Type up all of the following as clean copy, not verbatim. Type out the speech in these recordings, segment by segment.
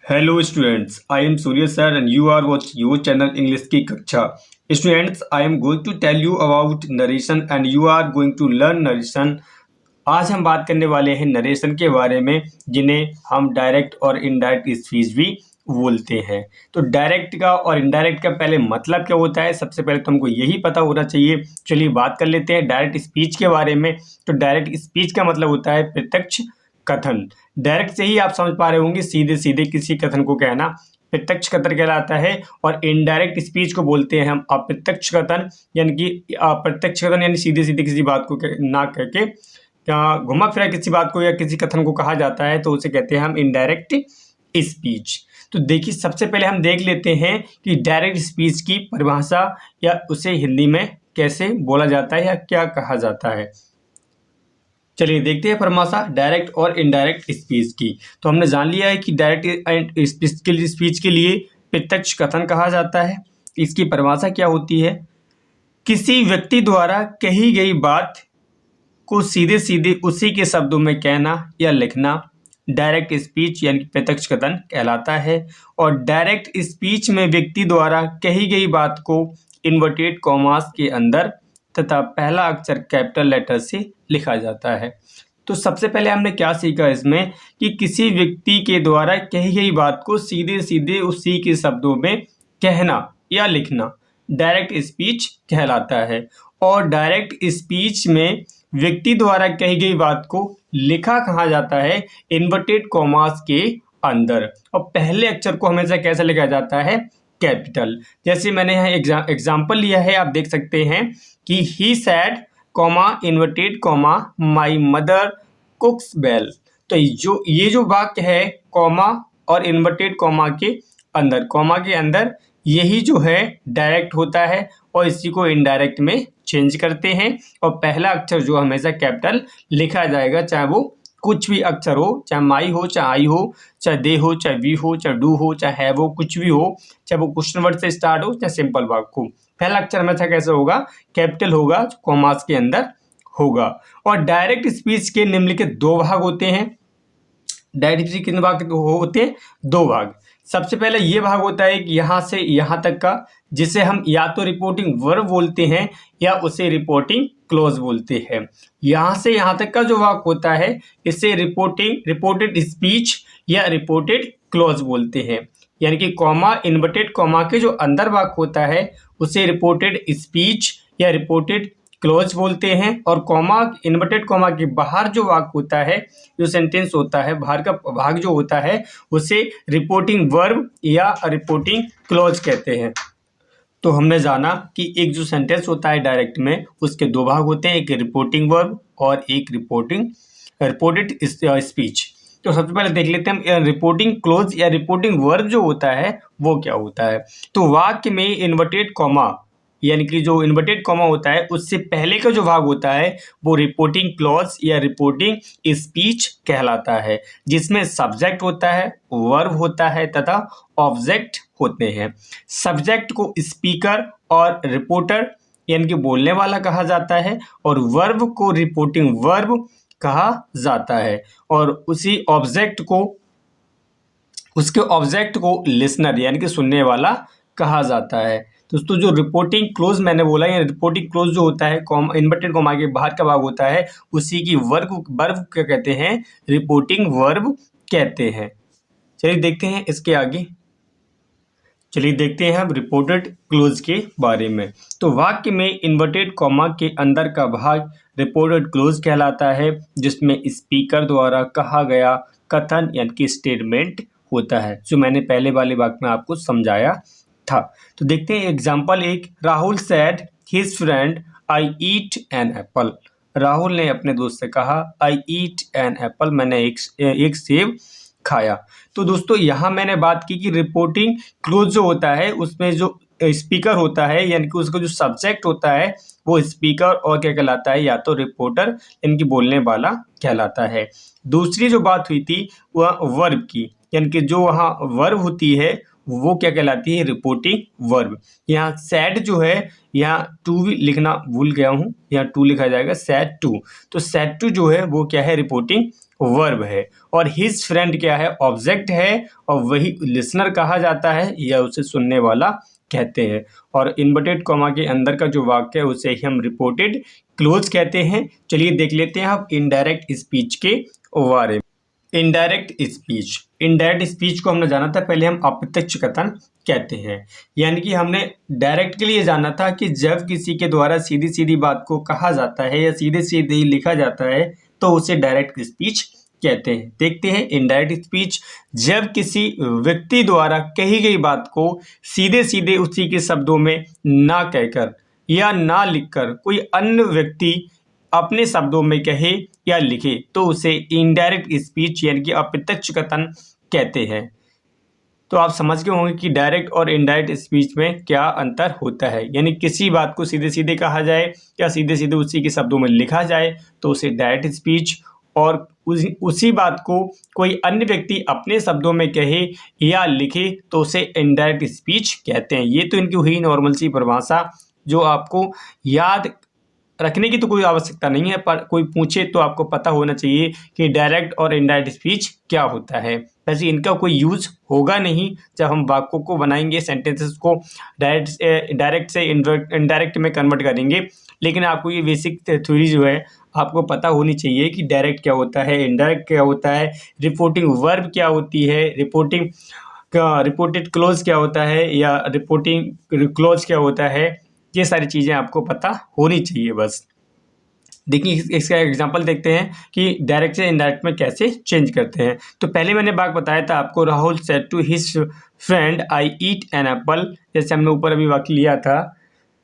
Hello students, I am Surya sir and you are watching your channel English की कक्षा। Students, I am going to tell you about narration and you are going to learn narration. आज हम बात करने वाले हैं narration के बारे में, जिन्हें हम डायरेक्ट और इनडायरेक्ट स्पीच भी बोलते हैं। तो डायरेक्ट का और इनडायरेक्ट का पहले मतलब क्या होता है, सबसे पहले तो हमको यही पता होना चाहिए। चलिए बात कर लेते हैं डायरेक्ट स्पीच के बारे में। तो डायरेक्ट स्पीच का मतलब होता है प्रत्यक्ष कथन। डायरेक्ट से ही आप समझ पा रहे होंगे, सीधे सीधे किसी कथन को कहना प्रत्यक्ष कथन कहलाता है। और इनडायरेक्ट स्पीच को बोलते हैं हम अप्रत्यक्ष कथन, यानी कि अप्रत्यक्ष कथन यानी सीधे सीधे किसी बात को ना कह के घुमा फिरा किसी बात को या किसी कथन को कहा जाता है, तो उसे कहते हैं हम इनडायरेक्ट स्पीच। तो देखिए, सबसे पहले हम देख लेते हैं कि डायरेक्ट स्पीच की परिभाषा या उसे हिंदी में कैसे बोला जाता है या क्या कहा जाता है। चलिए देखते हैं परिभाषा डायरेक्ट और इनडायरेक्ट स्पीच की। तो हमने जान लिया है कि डायरेक्ट स्पीच के लिए प्रत्यक्ष कथन कहा जाता है। इसकी परिभाषा क्या होती है? किसी व्यक्ति द्वारा कही गई बात को सीधे सीधे उसी के शब्दों में कहना या लिखना डायरेक्ट स्पीच यानी प्रत्यक्ष कथन कहलाता है। और डायरेक्ट स्पीच में व्यक्ति द्वारा कही गई बात को इन्वर्टेड कॉमास के अंदर तथा पहला अक्षर कैपिटल लेटर से लिखा जाता है। तो सबसे पहले हमने क्या सीखा इसमें कि किसी व्यक्ति के द्वारा कही गई बात को सीधे सीधे उसी के शब्दों में कहना या लिखना डायरेक्ट स्पीच कहलाता है। और डायरेक्ट स्पीच में व्यक्ति द्वारा कही गई बात को लिखा कहा जाता है इन्वर्टेड कॉमास के अंदर। और पहले अक्षर को हमेशा कैसे लिखा जाता है? कैपिटल। जैसे मैंने यहाँ एग्जाम्पल लिया है, आप देख सकते हैं कि he said comma inverted comma my mother cooks well. तो ये जो वाक्य है कॉमा और इन्वर्टेड कॉमा के अंदर यही जो है डायरेक्ट होता है और इसी को इनडायरेक्ट में चेंज करते हैं। और पहला अक्षर जो हमेशा कैपिटल लिखा जाएगा, चाहे वो कुछ भी अक्षर हो, चाहे माई हो, चाहे आई हो, चाहे दे हो, चाहे वी हो, चाहे डू हो, चाहे है वो, कुछ भी हो, चाहे वो क्वेश्चन वर्ड से स्टार्ट हो, चाहे सिंपल वाक्य हो, पहला अक्षर हमेशा कैसे होगा? कैपिटल होगा, कॉमास के अंदर होगा। और डायरेक्ट स्पीच के निम्नलिखित दो भाग होते हैं। डायरेक्ट स्पीच कितने भाग होते हैं? दो भाग। सबसे पहले ये भाग होता है कि यहाँ से यहाँ तक का, जिसे हम या तो रिपोर्टिंग वर्ब बोलते हैं या उसे रिपोर्टिंग क्लोज बोलते हैं। यहाँ से यहाँ तक का जो वाक्य होता है इसे रिपोर्टेड स्पीच या रिपोर्टेड क्लोज बोलते हैं। यानी कि कॉमा इन्वर्टेड कॉमा के जो अंदर वाक्य होता है उसे रिपोर्टेड स्पीच या रिपोर्टेड क्लोज बोलते हैं। और कॉमा इन्वर्टेड कॉमा के बाहर जो वाक्य होता है, जो सेंटेंस होता है, बाहर का भाग जो होता है उसे रिपोर्टिंग वर्ब या रिपोर्टिंग क्लोज कहते हैं। तो हमने जाना कि एक जो सेंटेंस होता है डायरेक्ट में उसके दो भाग होते हैं, एक रिपोर्टिंग वर्ब और एक रिपोर्टेड स्पीच। तो सबसे पहले देख लेते हैं हम रिपोर्टिंग क्लोज या रिपोर्टिंग वर्ब जो होता है वो क्या होता है। तो वाक्य में इन्वर्टेड कॉमा यानी कि जो इन्वर्टेड कॉमा होता है उससे पहले का जो भाग होता है वो रिपोर्टिंग क्लॉज या रिपोर्टिंग स्पीच कहलाता है, जिसमें सब्जेक्ट होता है, वर्ब होता है तथा ऑब्जेक्ट होते हैं। सब्जेक्ट को स्पीकर और रिपोर्टर यानी कि बोलने वाला कहा जाता है और वर्ब को रिपोर्टिंग वर्ब कहा जाता है और उसके ऑब्जेक्ट को लिसनर यानी कि सुनने वाला कहा जाता है। दोस्तों, जो रिपोर्टिंग क्लोज मैंने बोला, या रिपोर्टिंग क्लोज जो होता है इन्वर्टेड कॉमा के बाहर का भाग होता है उसी की वर्ब क्या कहते हैं? रिपोर्टिंग वर्ब कहते हैं। चलिए देखते हैं इसके आगे। चलिए देखते हैं हम रिपोर्टेड क्लोज के बारे में। तो वाक्य में इन्वर्टेड कॉमा के अंदर का भाग रिपोर्टेड क्लोज कहलाता है, जिसमें स्पीकर द्वारा कहा गया कथन यानी कि स्टेटमेंट होता है, जो मैंने पहले वाले वाक्य में आपको समझाया था। तो देखते हैं एग्जाम्पल एक। Rahul sad his friend I eat an Apple. Rahul ने अपने दोस्त से कहा आई ईट एन एप्पल, मैंने एक सेब खाया। तो दोस्तों, यहाँ मैंने बात की कि रिपोर्टिंग क्लोज जो होता है उसमें जो स्पीकर होता है यानी कि उसका जो सब्जेक्ट होता है वो स्पीकर और क्या कहलाता है? या तो रिपोर्टर यानी कि बोलने वाला कहलाता है। दूसरी जो बात हुई थी वह वर्ब की, यानी कि जो वहाँ वर्ब होती है वो क्या कहलाती है? Reporting verb. यहाँ सैड जो है, यहाँ टू भी लिखना भूल गया हूँ, यहाँ टू लिखा जाएगा, सैड टू। तो सैड टू जो है वो क्या है? रिपोर्टिंग वर्ब है और हिज फ्रेंड क्या है, ऑब्जेक्ट है और वही लिसनर कहा जाता है या उसे सुनने वाला कहते हैं। और इन्वर्टेड कॉमा के अंदर का जो वाक्य है उसे ही हम रिपोर्टेड क्लोज कहते हैं। चलिए देख लेते हैं अब इनडायरेक्ट स्पीच के बारे में। इनडायरेक्ट स्पीच, इनडायरेक्ट स्पीच को हमने जाना था पहले हम अप्रत्यक्ष कथन कहते हैं, यानी कि हमने डायरेक्ट के लिए जाना था कि जब किसी के द्वारा सीधी सीधी बात को कहा जाता है या सीधे सीधे ही लिखा जाता है तो उसे डायरेक्ट स्पीच कहते हैं। देखते हैं इनडायरेक्ट स्पीच, जब किसी व्यक्ति द्वारा कही गई बात को सीधे सीधे उसी के शब्दों में ना कहकर या ना लिखकर कोई अन्य व्यक्ति अपने शब्दों में कहे या लिखे तो उसे इनडायरेक्ट स्पीच यानी कि अप्रत्यक्ष कथन कहते हैं। तो आप समझ गए होंगे कि डायरेक्ट और इनडायरेक्ट स्पीच में क्या अंतर होता है, यानी किसी बात को सीधे सीधे कहा जाए या सीधे सीधे उसी के शब्दों में लिखा जाए तो उसे डायरेक्ट स्पीच, और उसी बात को कोई अन्य व्यक्ति अपने शब्दों में कहे या लिखे तो उसे इनडायरेक्ट स्पीच कहते हैं। ये तो इनकी हुई नॉर्मल सी परिभाषा जो आपको याद रखने की तो कोई आवश्यकता नहीं है, पर कोई पूछे तो आपको पता होना चाहिए कि डायरेक्ट और इनडायरेक्ट स्पीच क्या होता है। वैसे इनका कोई यूज होगा नहीं जब हम वाक्यों को बनाएंगे, सेंटेंसेस को डायरेक्ट से इनडायरेक्ट में कन्वर्ट करेंगे, लेकिन आपको ये बेसिक थ्योरी जो है आपको पता होनी चाहिए कि डायरेक्ट क्या होता है, इनडायरेक्ट क्या होता है, रिपोर्टिंग वर्ब क्या होती है, रिपोर्टेड क्लोज क्या होता है या रिपोर्टिंग क्लोज क्या होता है। ये सारी चीज़ें आपको पता होनी चाहिए बस। देखिए इसका एग्जांपल देखते हैं कि डायरेक्ट से इनडायरेक्ट में कैसे चेंज करते हैं। तो पहले मैंने बात बताया था आपको, Rahul said to his friend I eat an apple, जैसे हमने ऊपर अभी वाक्य लिया था।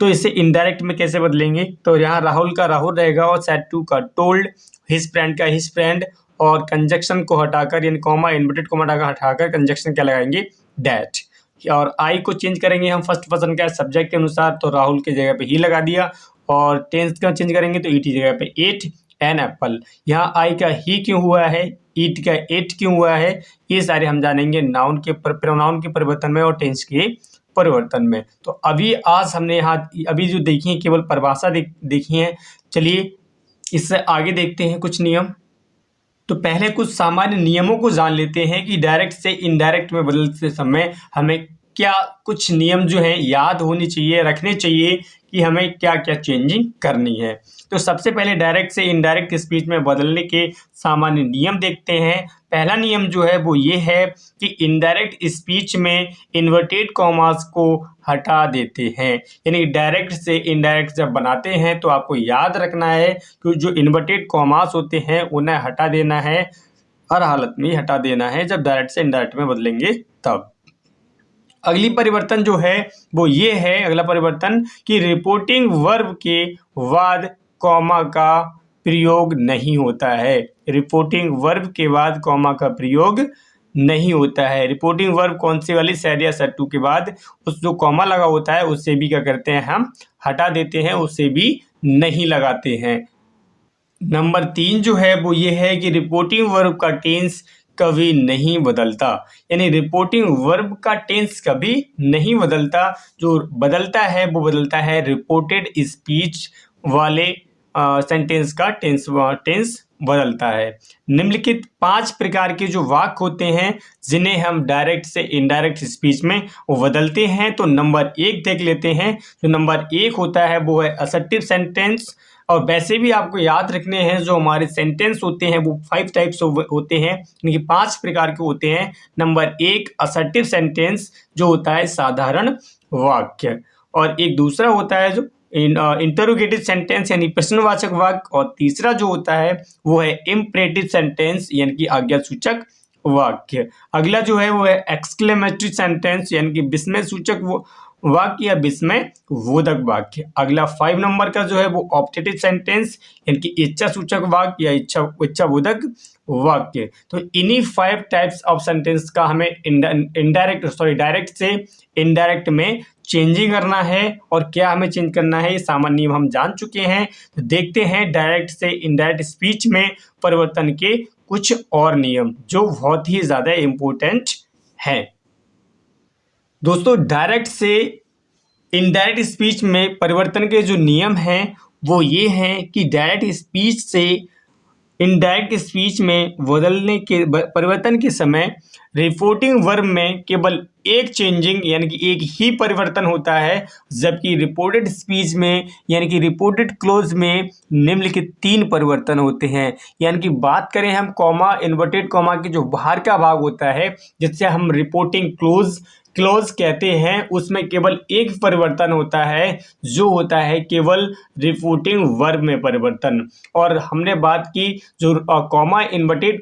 तो इसे इनडायरेक्ट में कैसे बदलेंगे, तो यहाँ राहुल का राहुल रहेगा और सेड टू का टोल्ड, हिज फ्रेंड का हिज फ्रेंड, और कंजक्शन को हटाकर यानी कॉमा इन्वर्टेड कॉमा हटाकर कंजक्शन क्या लगाएंगे, दैट। और आई को चेंज करेंगे हम फर्स्ट पर्सन का सब्जेक्ट के अनुसार, तो राहुल की जगह पे ही लगा दिया, और टेंस का चेंज करेंगे तो ईट की जगह पे एट एन एप्पल। यहाँ आई का ही क्यों हुआ है, ईट का एट क्यों हुआ है, ये सारे हम जानेंगे नाउन के प्रोनाउन के परिवर्तन में और टेंस के परिवर्तन में। तो अभी आज हमने यहाँ अभी जो देखी है केवल परिभाषा देखी है। चलिए इससे आगे देखते हैं कुछ नियम। तो पहले कुछ सामान्य नियमों को जान लेते हैं कि डायरेक्ट से इनडायरेक्ट में बदलते समय हमें क्या कुछ नियम जो हैं याद होनी चाहिए, रखने चाहिए कि हमें क्या क्या चेंजिंग करनी है। तो सबसे पहले डायरेक्ट से इनडायरेक्ट स्पीच में बदलने के सामान्य नियम देखते हैं। पहला नियम जो है वो ये है कि इनडायरेक्ट स्पीच में इन्वर्टेड कॉमास को हटा देते हैं, यानी डायरेक्ट से इनडायरेक्ट जब बनाते हैं तो आपको याद रखना है कि जो इन्वर्टेड कॉमास होते हैं उन्हें हटा देना है, हर हालत में हटा देना है जब डायरेक्ट से इनडायरेक्ट में बदलेंगे तब। अगली परिवर्तन जो है वो ये है, अगला परिवर्तन कि रिपोर्टिंग वर्ब के बाद कॉमा का प्रयोग नहीं होता है। रिपोर्टिंग वर्ब के बाद कॉमा का प्रयोग नहीं होता है। रिपोर्टिंग वर्ब कौन सी वाली, सैड या सैड टू के बाद उस जो कॉमा लगा होता है उससे भी क्या करते हैं हम हटा देते हैं, उससे भी नहीं लगाते हैं। नंबर 3 जो है वो ये है कि रिपोर्टिंग वर्ब का टेंस कभी नहीं बदलता, यानी रिपोर्टिंग वर्ब का टेंस कभी नहीं बदलता। जो बदलता है वो बदलता है रिपोर्टेड स्पीच वाले सेंटेंस का टेंस बदलता है। निम्नलिखित 5 प्रकार के जो वाक्य होते हैं जिन्हें हम डायरेक्ट से इनडायरेक्ट स्पीच में वो बदलते हैं। तो नंबर 1 देख लेते हैं। जो नंबर 1 होता है वो है असर्टिव सेंटेंस, और वैसे भी आपको याद रखने हैं जो हमारे सेंटेंस होते हैं वो 5 टाइप्स होते हैं, यानी कि 5 प्रकार के होते हैं। नंबर 1 असर्टिव सेंटेंस जो होता है साधारण वाक्य, और एक दूसरा होता है जो इंटरोगेटिव सेंटेंस यानी प्रश्नवाचक वाक्य, और तीसरा जो होता है वो है इम्परेटिव सेंटेंस यानी कि आज्ञासूचक वाक्य। अगला जो है वो है एक्सक्लेमेटरी सेंटेंस यानी कि विस्मय सूचक वाक्य या विस्मय बोधक वाक्य। अगला 5 नंबर का जो है वो ऑप्टेटिव सेंटेंस यानी कि इच्छा सूचक वाक्य या इच्छा बोधक वाक्य। तो इन्हीं 5 टाइप्स ऑफ सेंटेंस का हमें डायरेक्ट से इनडायरेक्ट में चेंजिंग करना है, और क्या हमें चेंज करना है ये सामान्य नियम हम जान चुके हैं। तो देखते हैं डायरेक्ट से इनडायरेक्ट स्पीच में परिवर्तन के कुछ और नियम जो बहुत ही ज़्यादा इम्पोर्टेंट हैं। दोस्तों डायरेक्ट से इनडायरेक्ट स्पीच में परिवर्तन के जो नियम हैं वो ये हैं कि डायरेक्ट स्पीच से इनडायरेक्ट स्पीच में परिवर्तन के समय रिपोर्टिंग वर्ब में केवल एक चेंजिंग यानी कि एक ही परिवर्तन होता है, जबकि रिपोर्टेड स्पीच में यानी कि रिपोर्टेड क्लोज में निम्नलिखित 3 परिवर्तन होते हैं। यानी कि बात करें हम कॉमा, इन्वर्टेड कॉमा के जो बाहर का भाग होता है जिससे हम रिपोर्टिंग क्लोज कहते हैं, उसमें केवल एक परिवर्तन होता है जो होता है केवल रिपोर्टिंग वर्ब में परिवर्तन। और हमने बात की जो कॉमा, इन्वर्टेड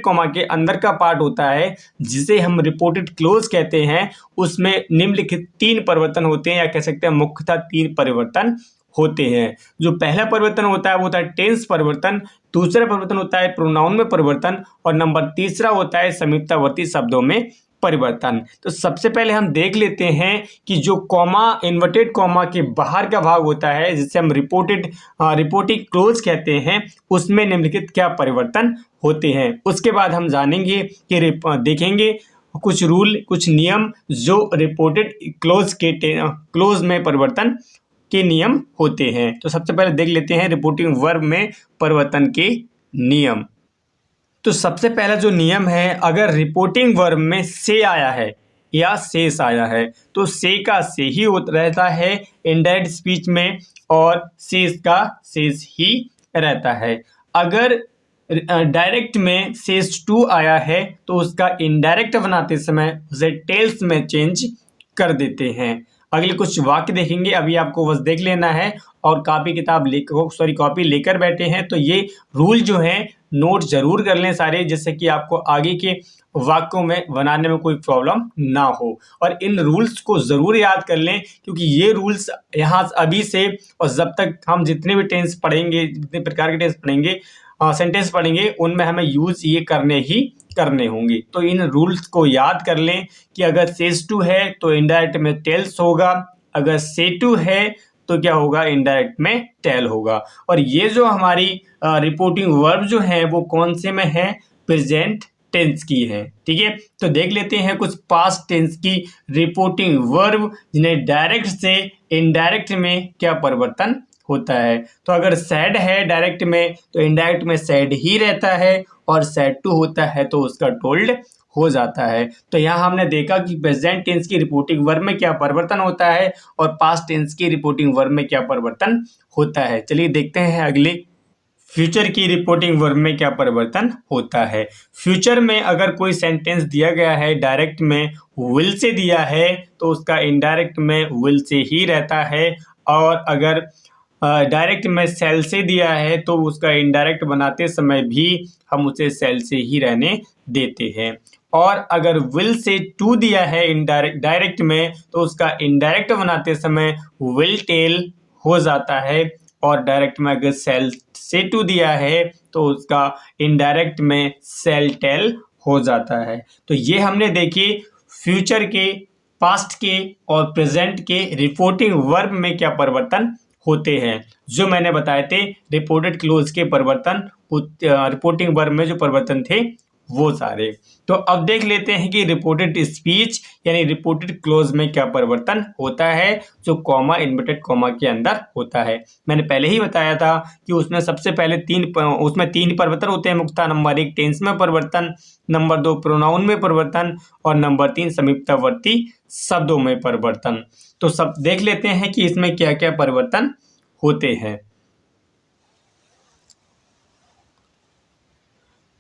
कॉमा के अंदर का पार्ट होता है जिसे हम रिपोर्टेड क्लोज कहते हैं, उसमें निम्नलिखित 3 परिवर्तन होते हैं, या कह सकते हैं मुख्यतः 3 परिवर्तन होते हैं। जो पहला परिवर्तन होता है वो होता है टेंस परिवर्तन, दूसरा परिवर्तन होता है प्रोनाउन में परिवर्तन, और नंबर तीसरा होता है संयुक्तावर्ती शब्दों में परिवर्तन। तो सबसे पहले हम देख लेते हैं कि जो कॉमा, इन्वर्टेड कॉमा के बाहर का भाग होता है जिसे हम रिपोर्टिंग क्लोज कहते हैं, उसमें निम्नलिखित क्या परिवर्तन होते हैं। उसके बाद हम जानेंगे कि देखेंगे कुछ रूल, कुछ नियम जो रिपोर्टेड क्लोज में परिवर्तन के नियम होते हैं। तो सबसे पहले देख लेते हैं रिपोर्टिंग वर्ब में परिवर्तन के नियम। तो सबसे पहला जो नियम है, अगर रिपोर्टिंग वर्ब में से आया है या शेष आया है तो से का से ही रहता है इनडायरेक्ट स्पीच में, और शेष का शेष ही रहता है। अगर डायरेक्ट में शेष टू आया है तो उसका इनडायरेक्ट बनाते समय उसे टेल्स में चेंज कर देते हैं। अगले कुछ वाक्य देखेंगे, अभी आपको बस देख लेना है और कॉपी लेकर बैठे हैं तो ये रूल जो है नोट जरूर कर लें सारे, जिससे कि आपको आगे के वाक्यों में बनाने में कोई प्रॉब्लम ना हो। और इन रूल्स को ज़रूर याद कर लें क्योंकि ये रूल्स यहाँ अभी से और जब तक हम जितने भी टेंस पढ़ेंगे, जितने प्रकार के टेंस पढ़ेंगे, सेंटेंस पढ़ेंगे, उनमें हमें यूज़ ये करने होंगे। तो इन रूल्स को याद कर लें कि अगर सेज टू है तो इनडायरेक्ट में टेल्स होगा, अगर से टू है तो क्या होगा, इनडायरेक्ट में टेल होगा। और ये जो हमारी रिपोर्टिंग वर्ब जो है वो कौन से में है, प्रेजेंट टेंस की है। ठीक है, तो देख लेते हैं कुछ पास्ट टेंस की रिपोर्टिंग वर्ब जिन्हें डायरेक्ट से इनडायरेक्ट में क्या परिवर्तन होता है। तो अगर सैड है डायरेक्ट में तो इनडायरेक्ट में सैड ही रहता है, और सैड टू होता है तो उसका टोल्ड हो जाता है। तो यहाँ हमने देखा कि प्रेजेंट टेंस की रिपोर्टिंग वर्ब में क्या परिवर्तन होता है और पास्ट टेंस की रिपोर्टिंग वर्ब में क्या परिवर्तन होता है। चलिए देखते हैं अगले, फ्यूचर की रिपोर्टिंग वर्ब में क्या परिवर्तन होता है। फ्यूचर में अगर कोई सेंटेंस दिया गया है डायरेक्ट में विल से दिया है तो उसका इनडायरेक्ट में विल से ही रहता है, और अगर डायरेक्ट में सेल से दिया है तो उसका इनडायरेक्ट बनाते समय भी हम उसे सेल से ही रहने देते हैं। और अगर विल से टू दिया है डायरेक्ट में तो उसका इनडायरेक्ट बनाते समय विल टेल हो जाता है, और डायरेक्ट में अगर सेल से टू दिया है तो उसका इनडायरेक्ट में सेल टेल हो जाता है। तो ये हमने देखी फ्यूचर के, पास्ट के और प्रेजेंट के रिपोर्टिंग वर्ब में क्या परिवर्तन होते हैं, जो मैंने बताए थे रिपोर्टेड क्लोज के परिवर्तन, रिपोर्टिंग वर्ब में जो परिवर्तन थे वो सारे। तो अब देख लेते हैं कि रिपोर्टेड स्पीच यानी रिपोर्टेड क्लोज में क्या परिवर्तन होता है जो कॉमा, इन्वर्टेड कॉमा के अंदर होता है। मैंने पहले ही बताया था कि उसमें सबसे पहले तीन परिवर्तन होते हैं मुख्यतः। नंबर 1 टेंस में परिवर्तन, नंबर 2 प्रोनाउन में परिवर्तन, और नंबर 3 संयुक्तावर्ती शब्दों में परिवर्तन। तो सब देख लेते हैं कि इसमें क्या क्या परिवर्तन होते हैं।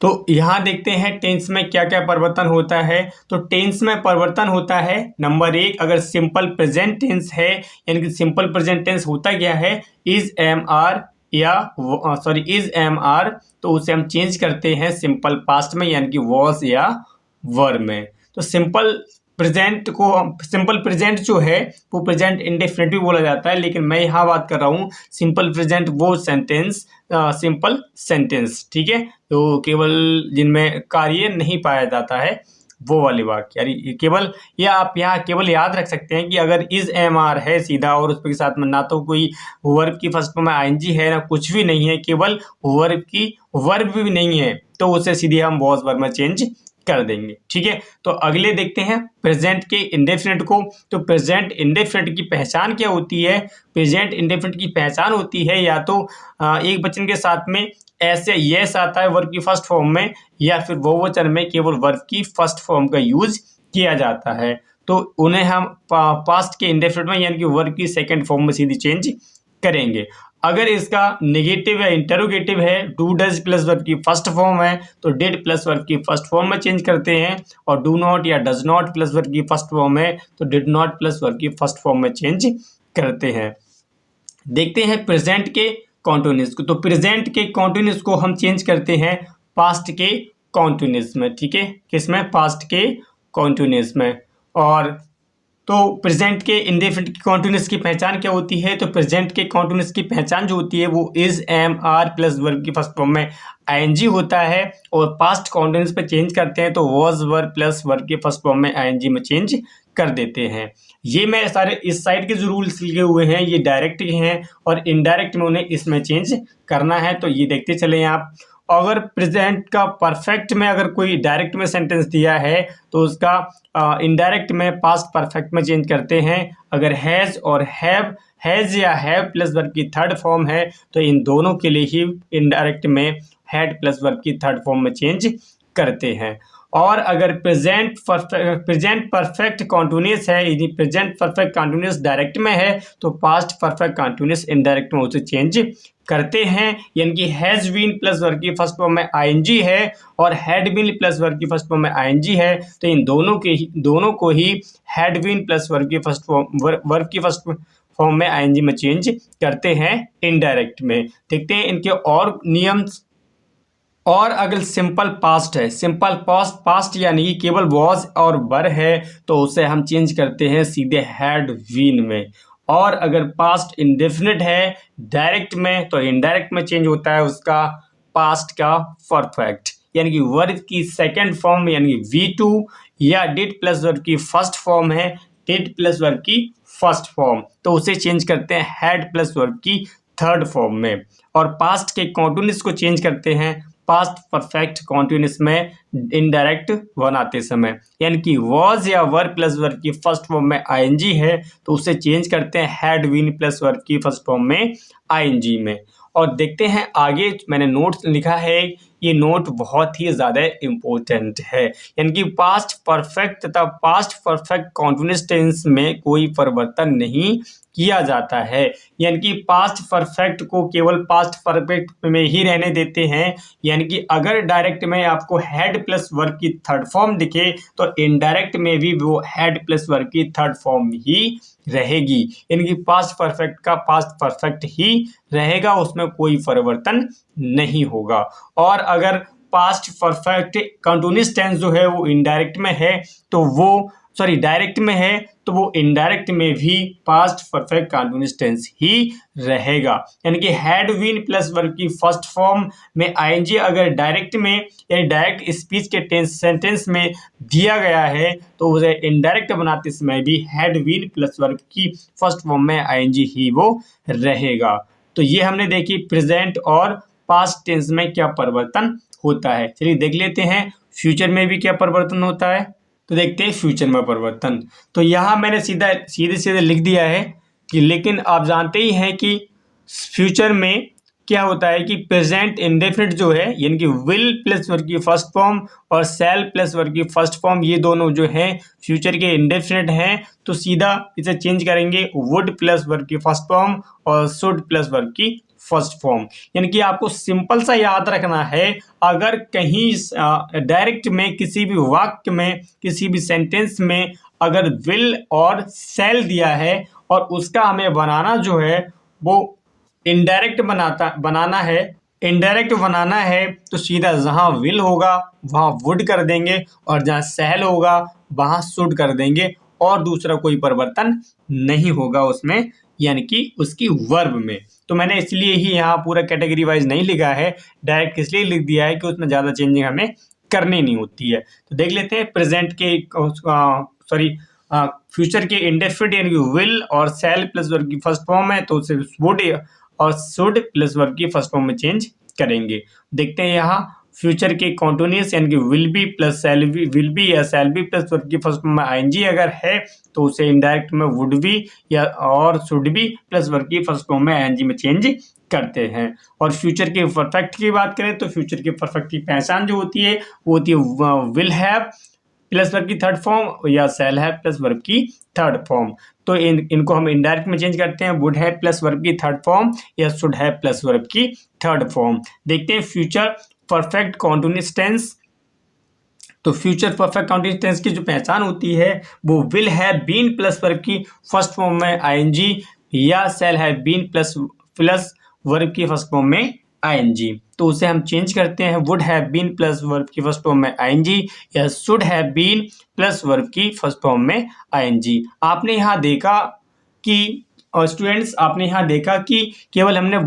तो यहाँ देखते हैं टेंस में क्या क्या परिवर्तन होता है। तो टेंस में परिवर्तन होता है, नंबर 1 अगर सिंपल प्रेजेंट टेंस है, यानी कि सिंपल प्रेजेंट टेंस होता क्या है, इज एम आर, तो उसे हम चेंज करते हैं सिंपल पास्ट में यानी कि वॉज या वर में। तो सिंपल प्रेजेंट जो है वो प्रेजेंट इंडेफिनिट भी बोला जाता है, लेकिन मैं यहाँ बात कर रहा हूँ सिंपल प्रेजेंट वो सेंटेंस, सिंपल सेंटेंस, ठीक है, तो केवल जिनमें कार्य नहीं पाया जाता है वो वाले वाक्य, यानी केवल, या आप यहाँ केवल याद रख सकते हैं कि अगर इज एम आर है सीधा और उसके साथ में ना तो कोई वर्ब की फर्स्ट फॉर्म में आईएनजी है ना कुछ भी नहीं है, केवल वर्ब भी नहीं है, तो उसे सीधे हम वॉज वर्ब में चेंज कर देंगे। ठीक है, तो अगले देखते हैं प्रेजेंट के इंडेफिनिट को। तो प्रेजेंट इंडेफिनिट की पहचान क्या होती है? प्रेजेंट इंडेफिनिट की पहचान होती है या तो एक वचन के साथ में ऐसे यस आता है वर्ब की फर्स्ट फॉर्म में, या फिर बहुवचन में केवल वर्ब की फर्स्ट फॉर्म का यूज किया जाता है, तो उन्हें हम पास्ट के इंडेफिनिट में यानी कि वर्ब की सेकंड फॉर्म में सीधी चेंज करेंगे। अगर इसका नेगेटिव या इंटरोगेटिव है, डू डज प्लस वर्ब की फर्स्ट फॉर्म है, तो डिड प्लस वर्ब की फर्स्ट फॉर्म में चेंज करते हैं, और डू नॉट या डज नॉट प्लस वर्ब की फर्स्ट फॉर्म है, तो डिड नॉट प्लस वर्ब की फर्स्ट फॉर्म में चेंज करते हैं। देखते हैं प्रेजेंट के कॉन्टिन्यूस को। तो प्रेजेंट के कॉन्टिन्यूस को हम चेंज करते हैं पास्ट के कॉन्टिन्यूस में, ठीक है, किसमें, पास्ट के कॉन्टिन्यूस में। और तो प्रेजेंट के इंडेफिनिट कॉन्टिन्यूस की पहचान क्या होती है, तो प्रेजेंट के कॉन्टिन्यूस की पहचान जो होती है वो is, am, are plus verb की फर्स्ट फॉर्म में आईएनजी होता है, और पास्ट कॉन्टिन्यूस पे चेंज करते हैं तो वॉज वर्ब प्लस वर्ब की फर्स्ट फॉर्म में आईएनजी में चेंज कर देते हैं। ये मैं सारे इस साइड के जो रूल्स लिखे हुए हैं ये डायरेक्ट हैं, और इनडायरेक्ट में उन्हें इसमें चेंज करना है, तो ये देखते चलें आप। अगर प्रेजेंट का परफेक्ट में अगर कोई डायरेक्ट में सेंटेंस दिया है तो उसका इनडायरेक्ट में पास्ट परफेक्ट में चेंज करते हैं। अगर हैज़ और हैज़ या हैव प्लस वर्ब की थर्ड फॉर्म है तो इन दोनों के लिए ही इनडायरेक्ट में हैड प्लस वर्ब की थर्ड फॉर्म में चेंज करते हैं। और अगर प्रेजेंट परफेक्ट कॉन्टिन्यूस है, यदि प्रेजेंट परफेक्ट कॉन्टिन्यूस डायरेक्ट में है तो पास्ट परफेक्ट कॉन्टिन्यूस इनडायरेक्ट में उसे चेंज करते हैं। यानी कि हैज़ बीन प्लस वर्ब की फर्स्ट फॉर्म में आईएनजी है और हैड बीन प्लस वर्ब की फर्स्ट फॉर्म में आईएनजी है, तो इन दोनों को ही हैड बीन प्लस वर्ब की फर्स्ट फॉर्म में आईएनजी में चेंज करते हैं इनडायरेक्ट में। देखते हैं इनके और नियम। और अगर सिंपल पास्ट है, सिंपल पास्ट यानी कि केवल वॉज और वर है, तो उसे हम चेंज करते हैं सीधे हैड बीन में। और अगर पास्ट इंडेफिनिट है डायरेक्ट में, तो इनडायरेक्ट में चेंज होता है उसका पास्ट का परफेक्ट, यानी कि वर्ब की सेकंड फॉर्म यानी V2, या डिड प्लस वर्ब की फर्स्ट फॉर्म है डिड प्लस वर्ब की फर्स्ट फॉर्म, तो उसे चेंज करते हैं हैड प्लस वर्ब की थर्ड फॉर्म में। और पास्ट के कॉन्टिन्यूस को चेंज करते हैं पास्ट परफेक्ट कॉन्टिन्यूस में इनडायरेक्ट बनाते समय, यानी कि वॉज या वर प्लस वर्ब की फर्स्ट फॉर्म में आईएनजी है तो उसे चेंज करते हैं हैड बीन प्लस वर्ब की फर्स्ट फॉर्म में आईएनजी में। और देखते हैं आगे मैंने नोट्स लिखा है, ये नोट बहुत ही ज़्यादा इम्पोर्टेंट है। यानी कि पास्ट परफेक्ट तथा पास्ट परफेक्ट कॉन्टिन्यूस टेंस में कोई परिवर्तन नहीं किया जाता है, यानी कि पास्ट परफेक्ट को केवल पास्ट परफेक्ट में ही रहने देते हैं। यानी कि अगर डायरेक्ट में आपको हैड प्लस वर्ब की थर्ड फॉर्म दिखे तो इनडायरेक्ट में भी वो हैड प्लस वर्ब की थर्ड फॉर्म ही रहेगी, यानी कि पास्ट परफेक्ट का पास्ट परफेक्ट ही रहेगा, उसमें कोई परिवर्तन नहीं होगा। और अगर पास्ट परफेक्ट कंटिन्यूअस टेंस जो है वो इनडायरेक्ट में है तो वो डायरेक्ट में है तो वो इनडायरेक्ट में भी पास्ट परफेक्ट कंटिन्यूअस टेंस ही रहेगा। यानी कि हैड बीन प्लस वर्ब की फर्स्ट फॉर्म में आईएनजी अगर डायरेक्ट में यानी डायरेक्ट स्पीच के सेंटेंस में दिया गया है तो उसे इनडायरेक्ट बनाते समय भी हैड बीन प्लस वर्ब की फर्स्ट फॉर्म में आईएनजी ही वो रहेगा। तो ये हमने देखी प्रेजेंट और पास्ट टेंस में क्या परिवर्तन होता है। चलिए देख लेते हैं फ्यूचर में भी क्या परिवर्तन होता है। तो देखते हैं फ्यूचर में परिवर्तन। तो यहाँ मैंने सीधे लिख दिया है कि लेकिन आप जानते ही हैं कि फ्यूचर में क्या होता है कि प्रेजेंट इंडेफिनिट जो है यानी कि विल प्लस वर्ब की फर्स्ट फॉर्म और शैल प्लस वर्ब की फर्स्ट फॉर्म, ये दोनों जो हैं फ्यूचर के इंडेफिनिट हैं, तो सीधा इसे चेंज करेंगे वुड प्लस वर्ब की फर्स्ट फॉर्म और शुड प्लस वर्ब की फर्स्ट फॉर्म। यानी कि आपको सिंपल सा याद रखना है, अगर कहीं डायरेक्ट में किसी भी वाक्य में किसी भी सेंटेंस में अगर विल और शैल दिया है और उसका हमें बनाना जो है वो इनडायरेक्ट बनाना है तो सीधा जहाँ विल होगा वहाँ वुड कर देंगे और जहाँ शैल होगा वहाँ शुड कर देंगे, और दूसरा कोई परिवर्तन नहीं होगा उसमें, यानी कि उसकी वर्ब में। तो मैंने इसलिए ही यहाँ पूरा कैटेगरी वाइज नहीं लिखा है, डायरेक्ट इसलिए लिख दिया है कि उसमें ज़्यादा चेंजिंग हमें करनी नहीं होती है। तो देख लेते हैं प्रेजेंट के फ्यूचर के इंडेफिनिट यानी कि विल और शैल प्लस वर्ब की फर्स्ट फॉर्म है तो उसे वुड और शुड प्लस वर्ब की फर्स्ट फॉर्म में चेंज करेंगे। देखते हैं यहाँ फ्यूचर के कॉन्टिन्यूअस यानी कि will be plus will be या शैल बी प्लस वर्ब की फर्स्ट फॉर्म में आईएनजी अगर है तो उसे इनडायरेक्ट में वुड बी या और शुड बी प्लस वर्ब की फर्स्ट फॉर्म में आईएनजी में चेंज करते हैं। और फ्यूचर के परफेक्ट की बात करें तो फ्यूचर के परफेक्ट की पहचान जो होती है वो होती है विल हैव प्लस वर्ब की थर्ड फॉर्म या शैल हैव प्लस वर्ब की थर्ड फॉर्म। तो इनको हम इनडायरेक्ट में चेंज करते हैं, वुड हैव प्लस वर्ब की थर्ड फॉर्म या शुड हैव प्लस वर्ब की थर्ड फॉर्म। देखते हैं फ्यूचर परफेक्ट कॉन्टिन्यूअस टेंस। तो फ्यूचर परफेक्ट कॉन्टिन्यूअस टेंस की जो पहचान होती है वो will have been plus verb की फर्स्ट फॉर्म में आईएनजी या shall have been plus verb की फर्स्ट फॉर्म में आईएनजी। तो उसे हम चेंज करते हैं, would have been plus verb की फर्स्ट फॉर्म में आईएनजी या should have been plus verb की फर्स्ट फॉर्म में आईएनजी। आपने यहाँ देखा कि स्टूडेंट्स आपने यहाँ देखा कि केवल हमने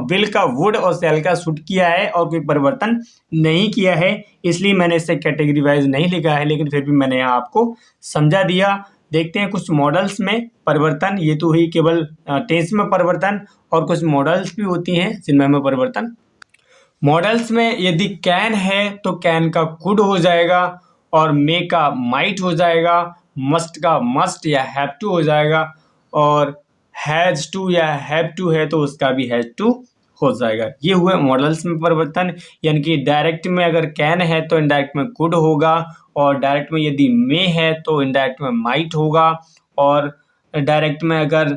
विल का वुड और शैल का शुड किया है और कोई परिवर्तन नहीं किया है, इसलिए मैंने इसे कैटेगरी वाइज नहीं लिखा है, लेकिन फिर भी मैंने यहाँ आपको समझा दिया। देखते हैं कुछ मॉडल्स में परिवर्तन, ये तो हुई केवल टेंस में परिवर्तन, और कुछ मॉडल्स भी होती हैं जिनमें हमें परिवर्तन। मॉडल्स में यदि कैन है तो कैन का कुड हो जाएगा, और मे का माइट हो जाएगा, मस्ट का मस्ट या हैव टू हो जाएगा, और हैज टू या हैव टू है तो उसका भी हैज टू हो जाएगा। ये हुए मॉडल्स में परिवर्तन। यानी कि डायरेक्ट में अगर कैन है तो इनडायरेक्ट में कुड होगा, और डायरेक्ट में यदि मे है तो इनडायरेक्ट में माइट होगा, और डायरेक्ट में अगर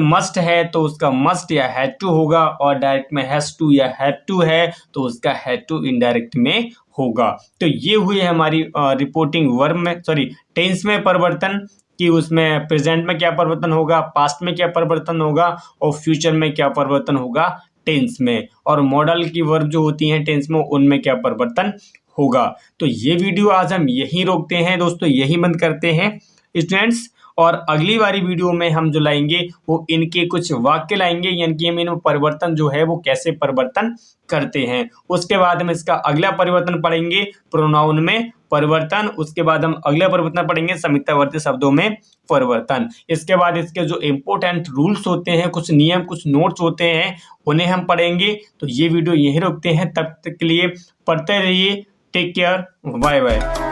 मस्ट है तो उसका मस्ट या हैड टू होगा, और डायरेक्ट में हैज टू या हैव टू है तो उसका हैड टू इनडायरेक्ट में होगा। तो ये हुई है हमारी रिपोर्टिंग वर्ब में टेंस में परिवर्तन, कि उसमें प्रेजेंट में क्या परिवर्तन होगा, पास्ट में क्या परिवर्तन होगा, और फ्यूचर में क्या परिवर्तन होगा टेंस में, और मॉडल की वर्ब जो होती हैं टेंस में उनमें क्या परिवर्तन होगा। तो ये वीडियो आज हम यहीं रोकते हैं दोस्तों, यहीं बंद करते हैं स्टूडेंट्स। और अगली वाली वीडियो में हम जो लाएंगे वो इनके कुछ वाक्य लाएंगे, यानी कि हम इनमें परिवर्तन जो है वो कैसे परिवर्तन करते हैं। उसके बाद हम इसका अगला परिवर्तन पढ़ेंगे प्रोनाउन में परिवर्तन, उसके बाद हम अगला परिवर्तन पढ़ेंगे संयुक्तावर्ती शब्दों में परिवर्तन। इसके बाद इसके जो इम्पोर्टेंट रूल्स होते हैं, कुछ नियम, कुछ नोट्स होते हैं, उन्हें हम पढ़ेंगे। तो ये वीडियो यहीं रोकते हैं, तब तक के लिए पढ़ते रहिए। Take care, bye bye.